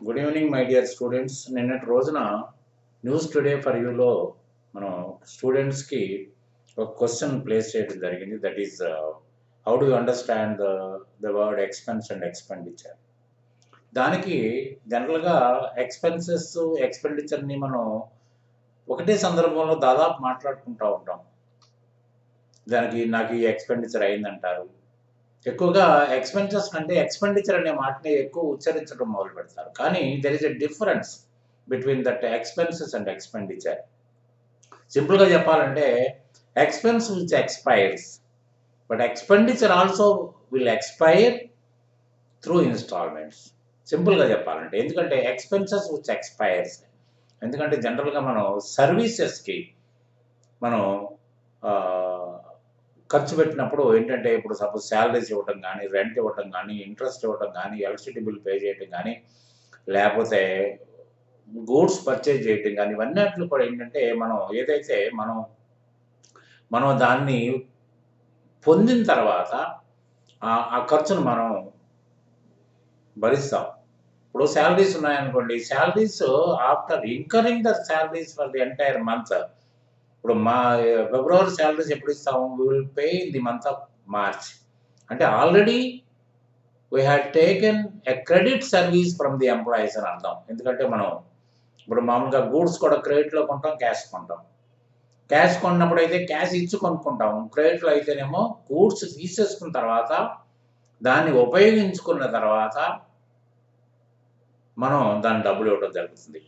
Good evening my dear students. నిన్నటి రోజున news today for యూలో మనం స్టూడెంట్స్కి ఒక క్వశ్చన్ ప్లేస్ చేయడం జరిగింది. That is how do you understand the word expense and expenditure. దానికి జనరల్గా ఎక్స్పెన్సెస్ ఎక్స్పెండిచర్ని మనం ఒకటే సందర్భంలో దాదాపు మాట్లాడుకుంటూ ఉంటాం. దానికి నాకు ఈ ఎక్స్పెండిచర్ అయిందంటారు. ఎక్కువగా ఎక్స్పెన్సెస్ అంటే ఎక్స్పెండిచర్ అనే మాటని ఎక్కువ ఉచ్చరించడం మొదలు పెడతారు. కానీ there is a difference between that expenses and expenditure. సింపుల్గా చెప్పాలంటే expense which expires, but expenditure also will expire through instalments. సింపుల్గా చెప్పాలంటే ఎందుకంటే ఎక్స్పెన్సెస్ విచ్ ఎక్స్పైర్స్, ఎందుకంటే జనరల్గా మనం సర్వీసెస్కి మనం ఖర్చు పెట్టినప్పుడు ఏంటంటే ఇప్పుడు సపోజ్ శాలరీస్ ఇవ్వటం కానీ, రెంట్ ఇవ్వటం కానీ, ఇంట్రెస్ట్ ఇవ్వటం కానీ, ఎలక్ట్రిసిటీ బిల్ పే చేయటం కానీ, లేకపోతే గూడ్స్ పర్చేజ్ చేయటం కానీ, ఇవన్నీ కూడా ఏంటంటే మనం ఏదైతే మనం దాన్ని పొందిన తర్వాత ఆ ఖర్చును మనం భరిస్తాం. ఇప్పుడు శాలరీస్ ఉన్నాయనుకోండి, salaries after incurring the salaries for the entire month. ఇప్పుడు మా ఫిబ్రవరి శాలరీస్ ఎప్పుడు ఇస్తాము? We will pay in the month of March. అంటే already we had taken a credit service from the employees అని అర్థం. ఎందుకంటే మనం ఇప్పుడు మామూలుగా గూడ్స్ కూడా క్రెడిట్లో కొంటాం, క్యాష్ కొంటాం. క్యాష్ కొన్నప్పుడు అయితే క్యాష్ ఇచ్చి కొనుక్కుంటాము. క్రెడిట్లో అయితేనేమో గూడ్స్ తీసేసుకున్న తర్వాత దాన్ని ఉపయోగించుకున్న తర్వాత మనం దాని డబ్బులు ఇవ్వడం జరుగుతుంది.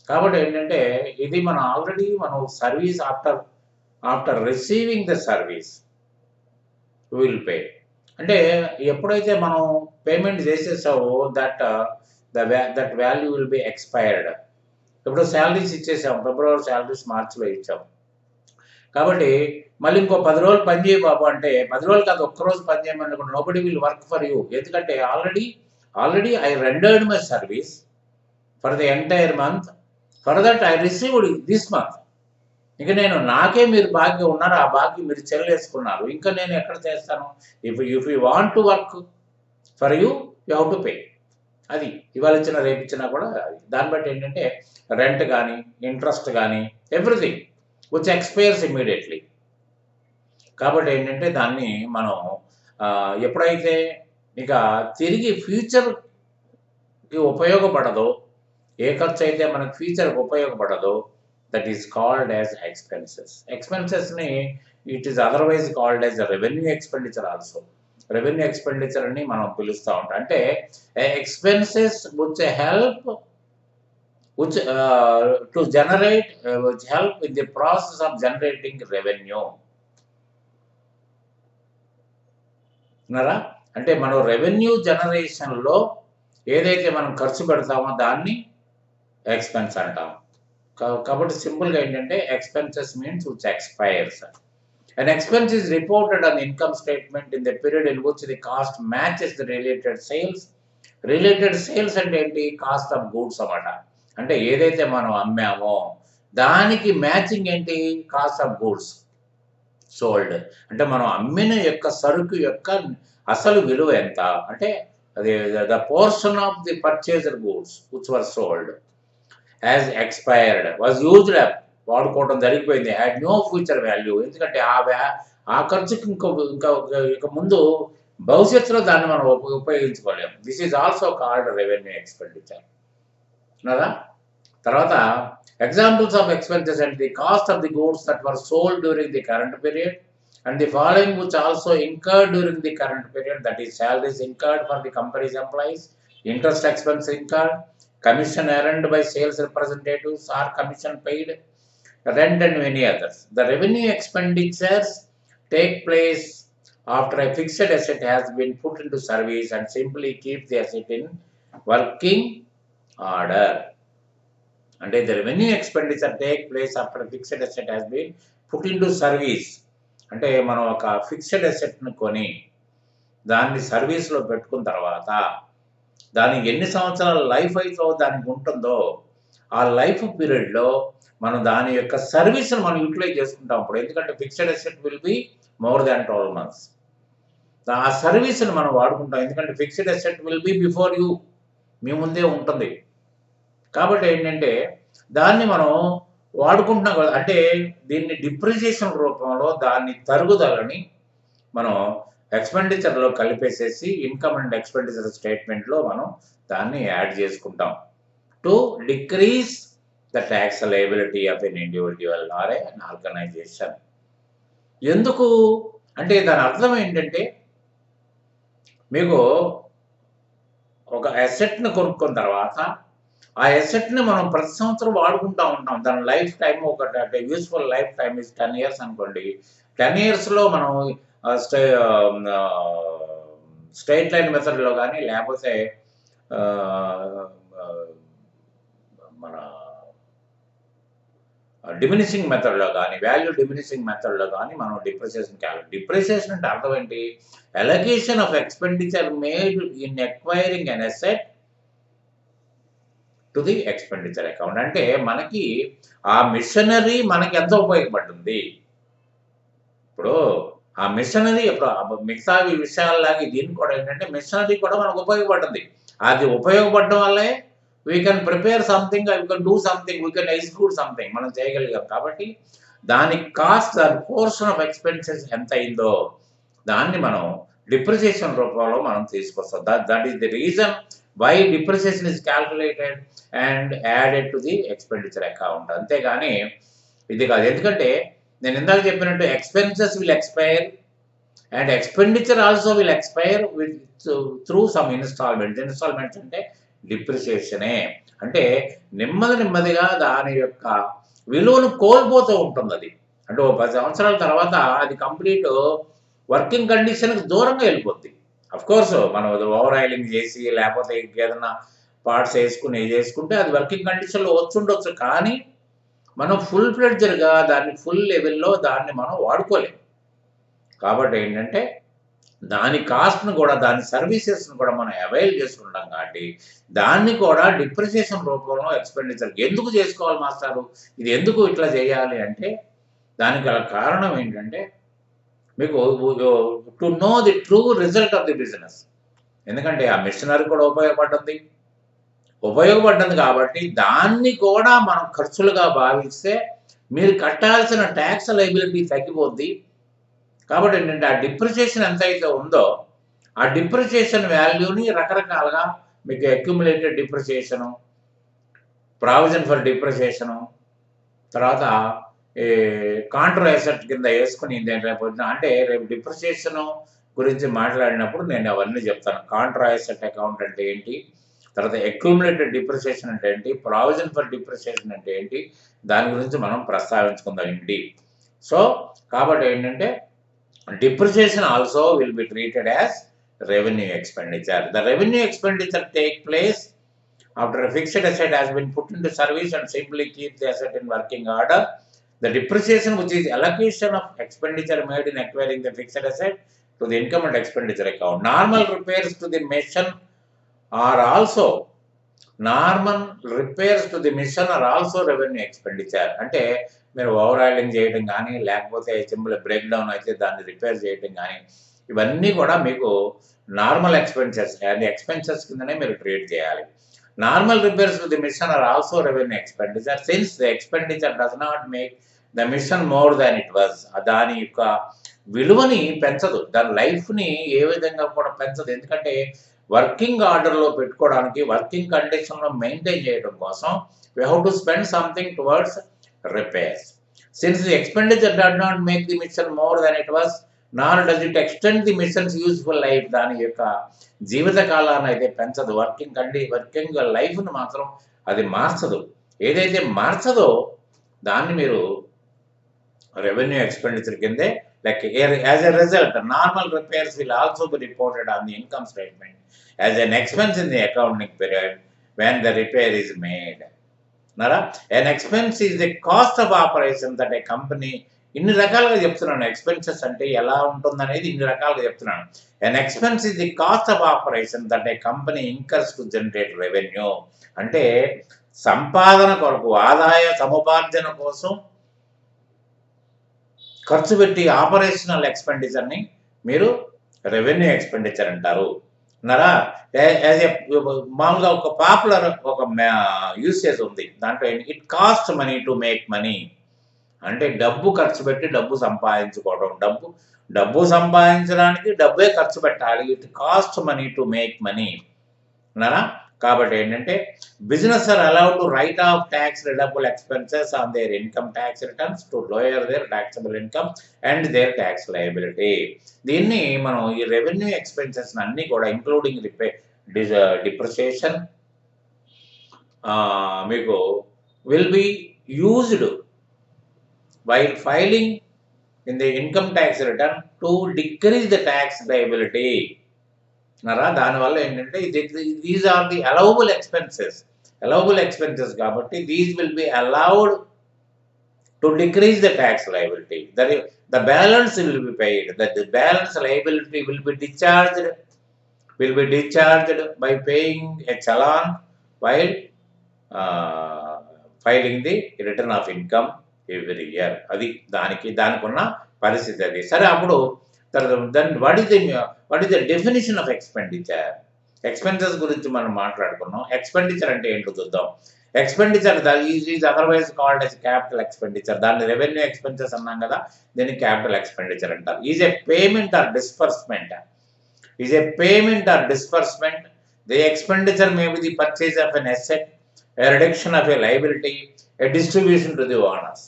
కాబట్టి ఏంటంటే ఇది మనం ఆల్రెడీ మనం service after receiving the service will pay. అంటే ఎప్పుడైతే మనం పేమెంట్ చేసేసావో that value will be expired. ఇప్పుడు శాలరీస్ ఇచ్చేసాము, ఫిబ్రవరి శాలరీస్ మార్చిలో ఇచ్చాము. కాబట్టి మళ్ళీ ఇంకో 10 రోజులు పని చేయ బాబు అంటే 10 రోజులు కాదు, ఒక్కరోజు పని చేయమని nobody will work for you. ఎందుకంటే already I rendered my service for the entire month. For that I received this month. ఇక నాకే మీరు బాకీ ఉన్నారు, ఆ బాకీ మీరు చెల్లేసుకున్నారు. ఇంకా నేను ఎక్కడ చేస్తాను? If you want to work for you have to pay. అది ఇవాళ ఇచ్చినా రేపు ఇచ్చినా కూడా అది. దాన్ని బట్టి ఏంటంటే రెంట్ కానీ, ఇంట్రెస్ట్ కానీ, ఎవ్రీథింగ్ విచ్ ఎక్స్పైర్స్ ఇమ్మీడియట్లీ. కాబట్టి ఏంటంటే దాన్ని మనం ఎప్పుడైతే ఇక తిరిగి ఫ్యూచర్కి ఉపయోగపడదో, ఏ ఖర్చు అయితే మనకు ఫ్యూచర్కి ఉపయోగపడదో, that is called as expenses. ఎక్స్పెన్సెస్ని it is otherwise called as revenue expenditure also. Revenue expenditure అని మనం పిలుస్తూ ఉంటాం. అంటే expenses which help to generate which help in the process of generating revenue. ఉన్నారా? అంటే మనం రెవెన్యూ జనరేషన్లో ఏదైతే మనం ఖర్చు పెడతామో దాన్ని ఎక్స్పెన్స్ అంటాం. కాబట్టి సింపుల్గా ఏంటంటే expenses means which expires. An expense is reported on the income statement in the period in which the cost matches the related sales. Related sales అంటే ఏంటి? కాస్ట్ ఆఫ్ గూడ్స్ అన్నమాట. అంటే ఏదైతే మనం అమ్మామో దానికి మ్యాచింగ్ ఏంటి? Cost of goods sold. అంటే మనం అమ్మిన యొక్క సరుకు యొక్క అసలు విలువ ఎంత అంటే అది the portion of the purchased goods which were sold as expired was used up. వాడుకోవడం జరిగిపోయింది. Had no future value. ఎందుకంటే ఆ ఖర్చుకి ఇక ముందు భవిష్యత్తులో దాన్ని మనం ఉపయోగించుకోలేము. This is also called revenue expenditure. కదా తర్వాత examples of expenses and the cost of the goods that were sold during the current period and the following which also incurred during the current period, that is salaries incurred for the company's employees, interest expense incurred, commission earned by sales representatives or commission paid, rent and many others. The revenue expenditures take place after a fixed asset has been put into service and simply keep the asset in working order. అంటే the revenue expenditure take place after a fixed asset has been put into service. అంటే మనం ఒక fixed అసెట్ని కొని దాన్ని సర్వీస్లో పెట్టుకున్న తర్వాత దానికి ఎన్ని సంవత్సరాల లైఫ్ అయితే దానికి ఉంటుందో ఆ లైఫ్ పీరియడ్లో మనం దాని యొక్క సర్వీస్ని మనం యూటిలైజ్ చేసుకుంటాం. ఇప్పుడు ఎందుకంటే fixed asset will be more than 12 months. ఆ సర్వీస్ని మనం వాడుకుంటాం. ఎందుకంటే fixed asset will be before you. మీ ముందే ఉంటుంది. కాబట్టి ఏంటంటే దాన్ని మనం వాడుకుంటున్నాం కదా, అంటే దీన్ని డిప్రిసియేషన్ రూపంలో దాన్ని తరుగుదలని మనం ఎక్స్‌పెండిచర్‌లో కలిపేసేసి ఇన్‌కమ్ అండ్ ఎక్స్‌పెండిచర్ స్టేట్‌మెంట్‌లో మనం దాన్ని యాడ్ చేసుకుంటాం. To decrease the tax liability of an individual or an organisation. ఎందుకు అంటే దాని అర్థం ఏంటంటే, మీకు ఒక అసెట్‌ని కొనుక్కున్న తర్వాత ఆ అసెట్‌ని మనం ప్రతి సంవత్సరం వాడుకుంటా ఉంటాం. దాని లైఫ్ టైమ్ అంటే useful life time is 10 years అనుకోండి. 10 ఇయర్స్‌లో మనం ఆహ్, స్టే ఆహ్, ఆహ్, స్ట్రెయిట్ లైన్ మెథడ్‌లో గాని లేపోతే ఆహ్, ఆహ్, మన డిమినిషింగ్ మెథడ్‌లో గాని, వాల్యూ డిమినిషింగ్ మెథడ్‌లో గాని మనం డిప్రిసియేషన్ అంటే అర్థం ఏంటి? Allocation of expenditure made in acquiring an asset to the expenditure account. అంటే మనకి ఆ మిషనరీ మనకి ఎంత ఉపయోగపడుతుంది? ఇప్పుడు ఆ మిషనరీ మిగతా విషయాల్లాగా దీనికి కూడా ఏంటంటే మిషనరీ కూడా మనకు ఉపయోగపడుతుంది. అది ఉపయోగపడడం వల్లే we can prepare something, we can do something, we can execute something మనం చేయగలిగాం. కాబట్టి దాని కాస్ట్, దాని పోర్షన్ ఆఫ్ ఎక్స్‌పెన్సెస్ ఎంత అయిందో దాన్ని మనం డిప్రిసియేషన్ రూపంలో మనం తీసుకొస్తాం. That is the reason why depreciation is calculated and added to the expenditure account. అంతేగాని ఇది కాదు. ఎందుకంటే నేను ఇందాక చెప్పినట్టు expenses will expire and expenditure also will expire through some instalments. Instalments అంటే డిప్రిసియేషనే. అంటే నెమ్మదిగా దాని యొక్క విలువను కోల్పోతూ ఉంటుందది. అంటే ఓ 10 సంవత్సరాల తర్వాత అది కంప్లీట్ వర్కింగ్ కండిషన్‌కి దూరంగా ఎళ్ళిపోద్ది. ఆఫ్‌కోర్స్ మనం అది ఓవర్ ఆయిలింగ్ చేసి లేపోతే ఇంకేదన్నా పార్ట్స్ ఏసుకొని చేసుకుంటే అది వర్కింగ్ కండిషన్‌లో వచ్చుండొచ్చు. కానీ మనం ఫుల్ ఫ్లెడ్జ్డ్‌గా దాన్ని ఫుల్ లెవెల్‌లో దాన్ని మనం వాడుకోలేం. కాబట్టి ఏంటంటే దాని కాస్ట్‌ని కూడా, దాని సర్వీసెస్‌ని కూడా మనం అవైల్ చేసుకుంటాం కాబట్టి, దాన్ని కూడా డిప్రిసియేషన్ రూపంలో ఎక్స్‌పెండిచర్ ఎందుకు చేసుకోవాలి మాస్టారు? ఇది ఎందుకు ఇట్లా చేయాలి అంటే, దానికి గల కారణం ఏంటంటే, మీకు to know the true result of the business. ఎందుకంటే ఆ మిషనరీ కూడా ఉపయోగపడ్డది కాబట్టి, దాన్ని కూడా మనం ఖర్చులుగా భావిస్తే, మీరు కట్టాల్సిన టాక్స్ లయబిలిటీ తగ్గిపోద్ది. కాబట్టి ఏంటంటే, ఆ డిప్రిసియేషన్ ఎంతైతే ఉందో, ఆ డిప్రిసియేషన్ వాల్యూని రకరకాలుగా మీకు అక్యుములేటెడ్ డిప్రిసియేషను, ప్రావిజన్ ఫర్ డిప్రిసియేషను, తర్వాత ఈ కాంట్రా అసెట్ కింద యేసుకొని రేపొద్దున అంటే రేపు డిప్రిసియేషను గురించి మాట్లాడినప్పుడు నేను అవన్నీ చెప్తాను. కాంట్రా అసెట్ అకౌంట్ అంటే ఏంటి? తర్వాత అక్యుములేటెడ్ డిప్రిసియేషన్ అంటే ఏంటి? ప్రావిజన్ ఫర్ డిప్రిసియేషన్ అంటే ఏంటి? దాని గురించి మనం ప్రస్తావించుకుందాం ఇన్ డీప్. సో, కాబట్టి ఏంటంటే depreciation also will be treated as revenue expenditure. The revenue expenditure take place after a fixed asset has been put into service and simply keep the asset in working order. The depreciation, which is allocation of expenditure made in acquiring the fixed asset to the income and expenditure account. Normal repairs to the machine are also revenue expenditure. అంటే మీరు over oiling చేయడం గానీ, లేకపోతే simple break down అయితే దాన్ని repair చేయడం గానీ, ఇవన్నీ కూడా మీకు నార్మల్ ఎక్స్‌పెన్సెస్ అండ్ ఎక్స్‌పెన్సెస్ కిందనే మీరు ట్రీట్ చేయాలి. Normal repairs to the machine or also revenue expenditure since the expenditure does not make the machine more than it was. దాని యొక్క విలువని పెంచదు. దాని లైఫ్‌ని ఏ విధంగా కూడా పెంచదు. ఎందుకంటే వర్కింగ్ ఆర్డర్‌లో పెట్టుకోవడానికి, వర్కింగ్ కండిషన్‌లో మెయింటైన్ చేయడం కోసం we have to spend something towards repairs. Since the expenditure did not make the machine more than it was nor does it extend the machine's useful life. దాని యొక్క జీవిత కాలాన్ని అయితే పెంచదు. వర్కింగ్ లైఫ్‌ని మాత్రం అది మార్చదు. ఏదైతే మార్చదో దాన్ని మీరు రెవెన్యూ ఎక్స్‌పెండిచర్ కిందే లెక్క. As a result normal repairs will also be reported on the income statement as an expense in the accounting period when the repair is made. అన్నారా? An expense is the cost of operation that a company. ఇన్ని రకాలుగా చెప్తున్నాను. Expenses అంటే ఎలా ఉంటుందనేది ఇన్ని రకాలుగా చెప్తున్నాను. An expense is the cost of operation that a company incurs to generate revenue. అంటే సంపాదన కొరకు, ఆదాయ సముపార్జన కోసం ఖర్చు పెట్టి ఆపరేషనల్ ఎక్స్‌పెండిచర్‌ని మీరు రెవెన్యూ ఎక్స్‌పెండిచర్ అంటారు. ఉన్నారా? యాజ్ ఏ మామూలుగా ఒక పాపులర్ ఒక యూసేజ్ ఉంది. దాంట్లో it cost money to make money. అంటే డబ్బు ఖర్చు పెట్టి డబ్బు సంపాదించుకోవడం. డబ్బు సంపాదించడానికి డబ్బే ఖర్చు పెట్టాలి. It cost money to make money. ఉన్నారా? కాబట్టి ఏంటంటే business are allowed to write off tax deductible expenses on their income tax returns to lower their taxable income and their tax liability. దీన్ని మనం ఈ రెవెన్యూ ఎక్స్పెన్సెస్ అన్ని కూడా including depreciation మీకు will be used while filing in the income tax return to decrease the tax liability. దానివల్ల ఏంటంటే these are the allowable expenses కాబట్టి these will be allowed to decrease the tax liability. The balance will be paid. The balance liability will be discharged by paying a challan while filing the return of income every year. అది దానికి ఉన్న పరిస్థితి అది. సరే, అప్పుడు then what is the definition of expenditure? Expenses గురించి మనం మాట్లాడుకున్నాం. ఎక్స్పెండిచర్ అంటే ఏంటో చూద్దాం. Expenditure is otherwise called as capital expenditure. దాన్ని రెవెన్యూ ఎక్స్పెన్సెస్ అన్నాం కదా, దీన్ని క్యాపిటల్ ఎక్స్పెండిచర్ అంటారు. Is a payment or disbursement. The expenditure may be the purchase of an asset, a reduction of a liability, a distribution to the owners.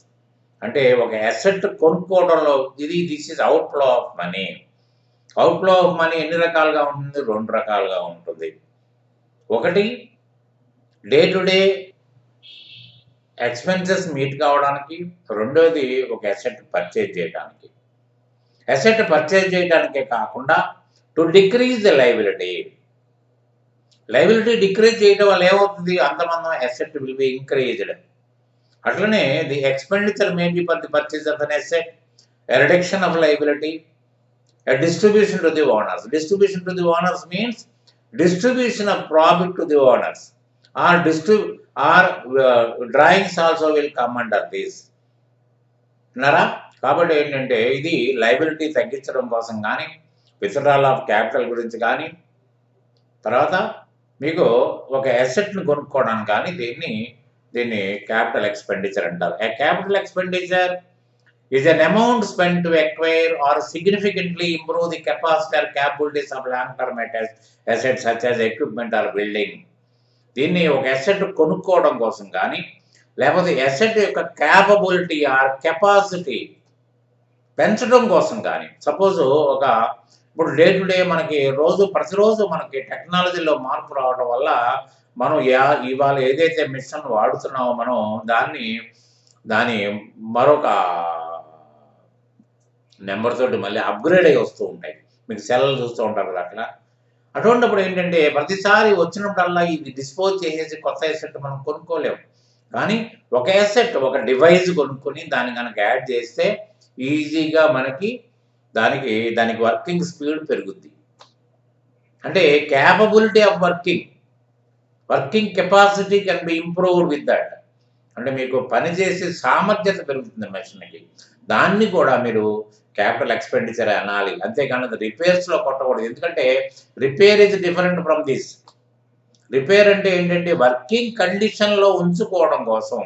అంటే ఒక asset కొనుక్కోవడంలో this is outflow of money. Outflow of money ఎన్ని రకాలుగా ఉంటుంది? 2 రకాలుగా ఉంటుంది. ఒకటి day to day expenses meet కావడానికి, రెండోది ఒక అసెట్ పర్చేజ్ చేయడానికి. అసెట్ పర్చేజ్ చేయడానికే కాకుండా to decrease the liability decrease చేయడం వల్ల ఏమవుతుంది? అంతమంది అసెట్ విల్ బి ఇంక్రీజ్డ్. అట్లనే the expenditure may be for the purchase of an asset, a reduction of liability, a distribution to the owners. Distribution to the owners means distribution of profit to the owners or drawings also will come under this. ఉన్నారా? కాబట్టి ఏంటంటే ఇది liability తగ్గించడం కోసం కానీ, withdrawal of capital గురించి కానీ, తర్వాత మీకు ఒక అసెట్ని కొనుక్కోవడానికి కానీ దీన్ని క్యాపిటల్ ఎక్స్పెండిచర్ అంటారు. A capital expenditure is an amount spent to acquire or significantly improve the capacity or capabilities of long-term assets such as equipment or building. దీన్ని ఒక అసెట్ కొనుక్కోవడం కోసం కానీ, లేకపోతే అసెట్ యొక్క క్యాపబిలిటీ ఆర్ కెపాసిటీ పెంచడం కోసం కానీ. సపోజ్ ఇప్పుడు డే టు డే మనకి ప్రతిరోజు మనకి టెక్నాలజీలో మార్పు రావడం వల్ల మనం ఇవాళ ఏదైతే మిషన్ వాడుతున్నామో మనం దాని మరొక నెంబర్ తోటి మళ్ళీ అప్గ్రేడ్ అయ్యి వస్తూ ఉంటాయి. మీకు సెల్లు చూస్తూ ఉంటారు కదా అట్లా. అటువంటిప్పుడు ఏంటంటే ప్రతిసారి వచ్చినప్పుడల్లా ఇది డిస్పోజ్ చేసేసి కొత్త అసెట్ మనం కొనుక్కోలేము. కానీ ఒక అసెట్, ఒక డివైస్ కొనుక్కొని దాన్ని కనుక యాడ్ చేస్తే ఈజీగా దానికి వర్కింగ్ స్పీడ్ పెరుగుద్ది. అంటే capability of working capacity can be improved with that. అంటే మీకు పనిచేసే సామర్థ్యత పెరుగుతుంది మెషిన్కి. దాన్ని కూడా మీరు క్యాపిటల్ ఎక్స్పెండిచర్ అనాలి. అంతేకాని అది రిపేర్స్లో కొట్టకూడదు. ఎందుకంటే repair is different from this. Repair అంటే ఏంటంటే వర్కింగ్ కండిషన్లో ఉంచుకోవడం కోసం,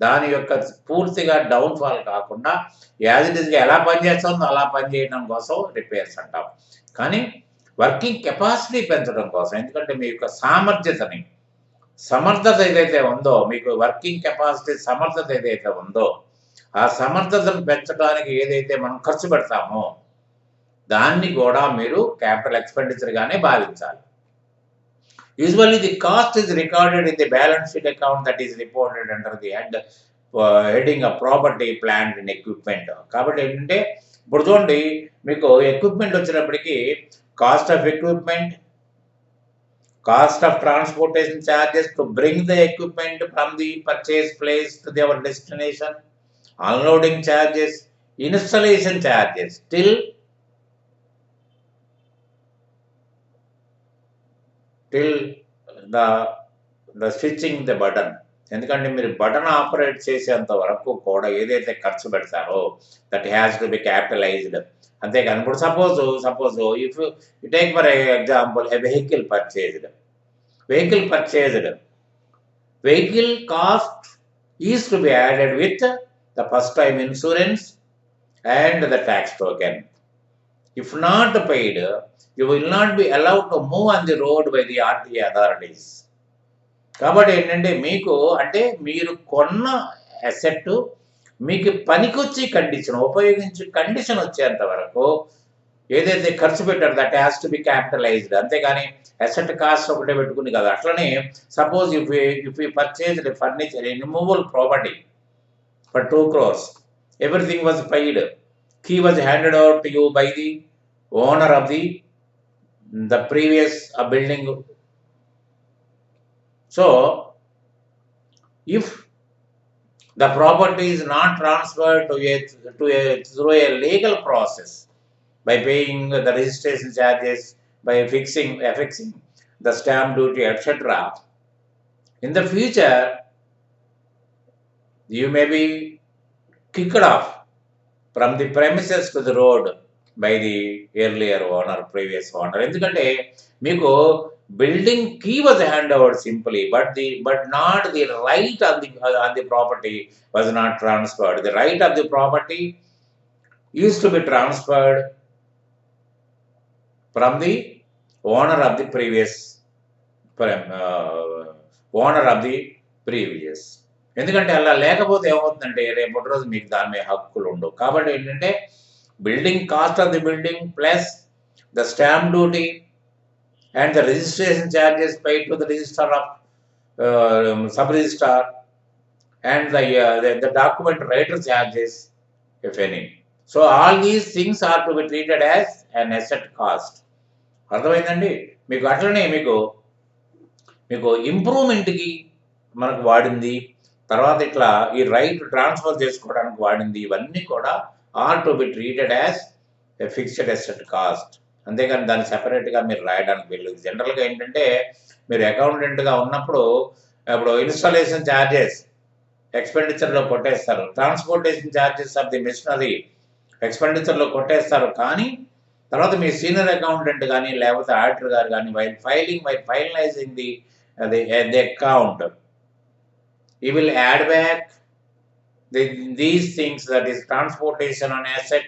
దాని యొక్క పూర్తిగా డౌన్ఫాల్ కాకుండా యాజ్ ఇట్ ఈస్గా ఎలా పనిచేస్తుందో అలా పనిచేయడం కోసం రిపేర్స్ అంటాం. కానీ వర్కింగ్ కెపాసిటీ పెంచడం కోసం, ఎందుకంటే మీ యొక్క సమర్థత ఏదైతే ఉందో, మీకు వర్కింగ్ కెపాసిటీ సమర్థత ఏదైతే ఉందో, ఆ సమర్థతను పెంచడానికి ఏదైతే మనం ఖర్చు పెడతామో దాన్ని కూడా మీరు క్యాపిటల్ ఎక్స్పెండిచర్గానే భావించాలి. Usually the cost is recorded in the balance sheet account that is reported under the heading of property, plant and equipment. కాబట్టి ఏంటంటే ఇప్పుడు చూడండి, మీకు ఎక్విప్మెంట్ వచ్చినప్పటికీ cost of equipment, cost of transportation charges to bring the equipment from the purchase place to their destination, unloading charges, installation charges till the switching the button. ఎందుకంటే మీరు button operate చేసేంత వరకు కూడా ఏదైతే ఖర్చు పెడతారో that has to be capitalised. అంతేకాని ఇప్పుడు suppose if you take for example a vehicle purchased vehicle cost is to be added with the first time insurance and the tax token. If not paid, you will not be allowed to move on the road by the RTA authorities. కాబట్టి ఏంటంటే మీకు అంటే మీరు కొన్న asset మీకు పనికొచ్చి condition ఉపయోగించి condition వచ్చేంత వరకు ఏదైతే ఖర్చు పెట్టారో that has to be capitalised. అంతేగాని అసెట్ కాస్ట్ ఒకటే పెట్టుకుని కదా. అట్లనే suppose if you purchase furniture removal property for 2 crores, everything was paid, key was handed over to you by the owner of the previous building. So if the property is not transferred through a legal process by paying the registration charges, by affixing the stamp duty, etc., in the future you may be kicked off from the premises to the road by the earlier owner, previous owner. ఎందుకంటే మీకు building key was handed over simply, but not the right on the property was not transferred. The right of the property used to be transferred from the owner of the previous ఎందుకంటే అలా లేకపోతే ఏమవుతుందంటే రేపటి రోజు మీకు దాని మీద హక్కులు ఉండవు. కాబట్టి ఏంటంటే building cost of the building plus the stamp duty and the registration charges paid to the registrar of sub-registrar and the document writer charges, if any. So all these things are to be treated as an asset cost. అర్థమైందండి మీకు. అట్లనే మీకు ఇంప్రూవ్మెంట్కి మనకు వాడింది, తర్వాత ఇట్లా ఈ right transfer చేసుకోవడానికి వాడింది, ఇవన్నీ కూడా are to be treated as a fixed asset cost. అంతేగాని దాన్ని సెపరేట్గా మీరు రాయడానికి వెళ్ళదు. జనరల్గా ఏంటంటే మీరు అకౌంటెంట్గా ఉన్నప్పుడు ఇప్పుడు ఇన్స్టాలేషన్ ఛార్జెస్ ఎక్స్పెండిచర్లో కొట్టేస్తారు, transportation charges of the machinery ఎక్స్పెండిచర్లో కొట్టేస్తారు. కానీ తర్వాత మీ సీనియర్ అకౌంటెంట్ కానీ లేకపోతే ఆడిటర్ గారు కానీ finalising the account he will add back these things, that is transportation on asset,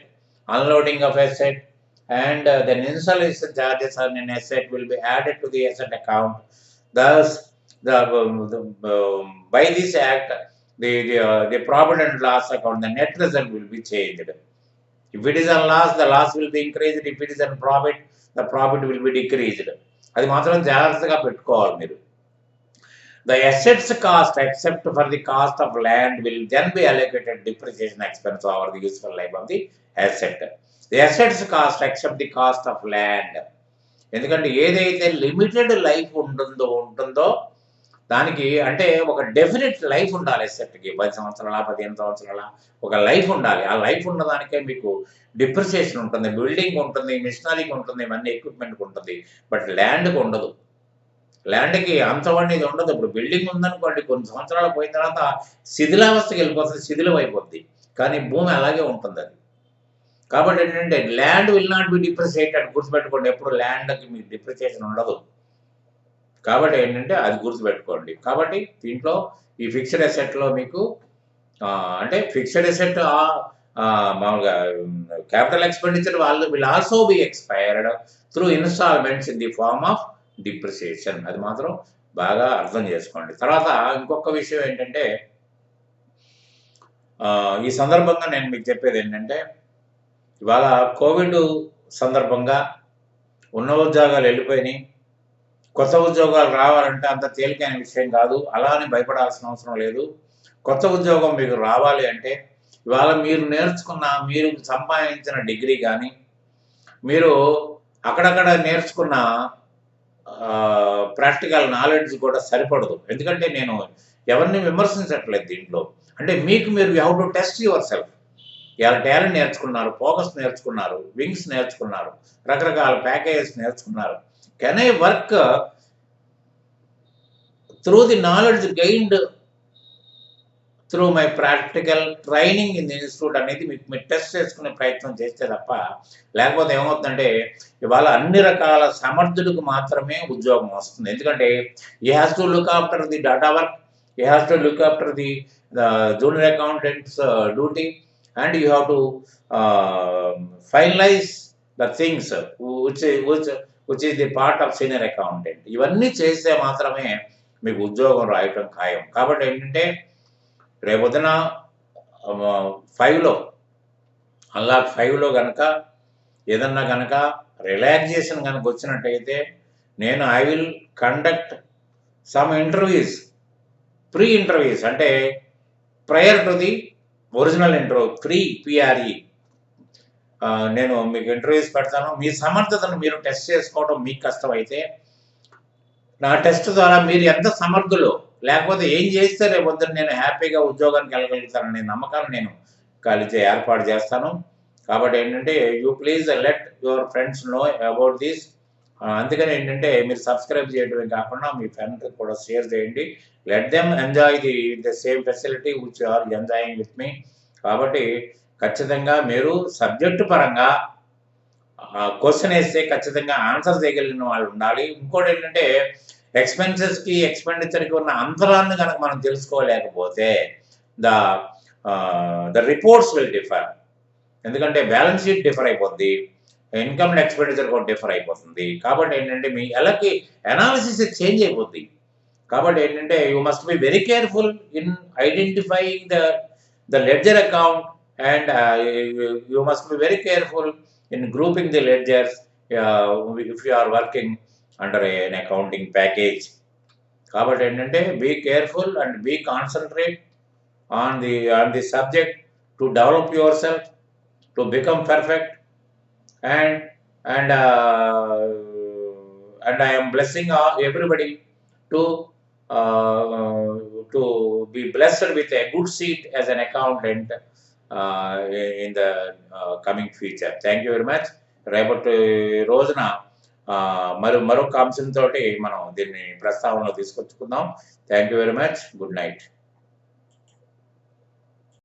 unloading of asset, and then installation charges on an asset will be added to the asset account. Thus, by this act, the profit and loss account, the net result will be changed. If it is on loss, the loss will be increased. If it is on profit, the profit will be decreased. అది మాత్రం జాగ్రత్తగా పెట్టుకోవాలి మీరు. The assets cost except for the cost of land will then be allocated depreciation expense over the useful life of the asset. The assets cost except the cost of land. ఎందుకంటే ఏదైతే limited life ఉంటుందో దానికి అంటే ఒక definite life ఉండాలి అసెట్కి. 10 సంవత్సరాల 15 సంవత్సరాల ఒక లైఫ్ ఉండాలి. ఆ లైఫ్ ఉన్నదానికే మీకు డిప్రిసియేషన్ ఉంటుంది, బిల్డింగ్ ఉంటుంది, మిషనరీకి ఉంటుంది, ఇవన్నీ ఎక్విప్మెంట్కి ఉంటుంది. బట్ ల్యాండ్కి ఉండదు. ల్యాండ్కి అంతవన్నీ ఇది ఉండదు. ఇప్పుడు బిల్డింగ్ ఉందనుకోండి, కొన్ని సంవత్సరాలు పోయిన తర్వాత శిథిలావస్థకి వెళ్ళిపోతుంది, శిథిలం అయిపోద్ది. కానీ భూమి అలాగే ఉంటుంది అది. కాబట్టి ఏంటంటే ల్యాండ్ విల్ నాట్ బి డిప్రిసియేటెడ్. గుర్తుపెట్టుకోండి, ఎప్పుడు ల్యాండ్కి మీకు డిప్రిసియేషన్ ఉండదు. కాబట్టి ఏంటంటే అది గుర్తుపెట్టుకోండి. కాబట్టి దీంట్లో ఈ ఫిక్స్డ్ అసెట్లో మీకు అంటే ఫిక్స్డ్ అసెట్ మామూలుగా capital expenditure will also be expired through instalments in the form of depreciation. అది మాత్రం బాగా అర్థం చేసుకోండి. తర్వాత ఇంకొక విషయం ఏంటంటే ఈ సందర్భంగా నేను మీకు చెప్పేది ఏంటంటే ఇవాళ కోవిడ్ సందర్భంగా ఉన్న ఉద్యోగాలు వెళ్ళిపోయినాయి, కొత్త ఉద్యోగాలు రావాలంటే అంత తేలికైన విషయం కాదు. అలా అని భయపడాల్సిన అవసరం లేదు. కొత్త ఉద్యోగం మీకు రావాలి అంటే ఇవాళ మీరు సంపాదించిన డిగ్రీ కానీ మీరు అక్కడక్కడ నేర్చుకున్న ప్రాక్టికల్ నాలెడ్జ్ కూడా సరిపడదు. ఎందుకంటే నేను ఎవరిని విమర్శించట్లేదు దీంట్లో. అంటే మీరు you have to test your self. ఇవాళ టాలెంట్ నేర్చుకున్నారు, ఫోకస్ నేర్చుకున్నారు, వింగ్స్ నేర్చుకున్నారు, రకరకాల ప్యాకేజెస్ నేర్చుకున్నారు. Can I work through the knowledge gained through my practical training in institute అనేది మీకు మీరు టెస్ట్ చేసుకునే ప్రయత్నం చేస్తే తప్ప, లేకపోతే ఏమవుతుందంటే ఇవాళ అన్ని రకాల సమర్థుడికి మాత్రమే ఉద్యోగం వస్తుంది. ఎందుకంటే he has to look after the data work, he has to look after the junior accountants duty, and you have to finalise the things which is the part of senior accountant. ఇవన్నీ చేస్తే మాత్రమే మీకు ఉద్యోగం రాయటం ఖాయం. కాబట్టి ఏంటంటే రేపొద్దున 5లో అన్లాక్ 5లో కనుక ఏదన్నా కనుక రిలాక్సేషన్ కనుక వచ్చినట్టయితే నేను I will conduct some interviews, pre interviews, అంటే prior to the original interview, PRE. నేను మీకు ఇంటర్వ్యూస్ పెడతాను. మీ సమర్థతను మీరు టెస్ట్ చేసుకోవడం మీకు కష్టమైతే నా టెస్ట్ ద్వారా మీరు ఎంత సమర్థులో, లేకపోతే ఏం చేస్తే రేపొద్దున నేను హ్యాపీగా ఉద్యోగానికి వెళ్ళగలుగుతాననే నమ్మకాన్ని నేను కలిసి ఏర్పాటు చేస్తాను. కాబట్టి ఏంటంటే you please let your friends know about this. అందుకని ఏంటంటే మీరు సబ్స్క్రైబ్ చేయడమే కాకుండా మీ ఫ్రెండ్స్కి కూడా షేర్ చేయండి. Let them enjoy the same facility which are enjoying with me. కాబట్టి ఖచ్చితంగా మీరు సబ్జెక్టు పరంగా క్వశ్చన్ వేస్తే ఖచ్చితంగా ఆన్సర్ చేయగలిగిన వాళ్ళు ఉండాలి. ఇంకోటి ఏంటంటే ఎక్స్పెన్సెస్కి ఎక్స్పెండిచర్కి ఉన్న అంతరాన్ని కనుక మనం తెలుసుకోలేకపోతే ద రిపోర్ట్స్ విల్ డిఫర్. ఎందుకంటే బ్యాలెన్స్ షీట్ డిఫర్ అయిపోద్ది, ఇన్కమ్ అండ్ ఎక్స్పెండిచర్ కూడా డిఫర్ అయిపోతుంది. కాబట్టి ఏంటంటే మీ ఎలకి అనాలిసిస్ చేంజ్ అయిపోద్ది. కాబట్టి ఏంటంటే you must be very careful in identifying the ledger account, and you must be very careful in grouping the ledgers if you are working under an accounting package. కాబట్టి ఏంటంటే be careful and be concentrate on the subject to develop yourself to become perfect, and I am blessing everybody to be blessed with a good seat as an accountant in the coming future. Thank you very much. రేపటి రోజున మరొక అంశంతో మనం దీన్ని ప్రస్తావనలో తీసుకొచ్చుకుందాం. Thank you very much. Good night.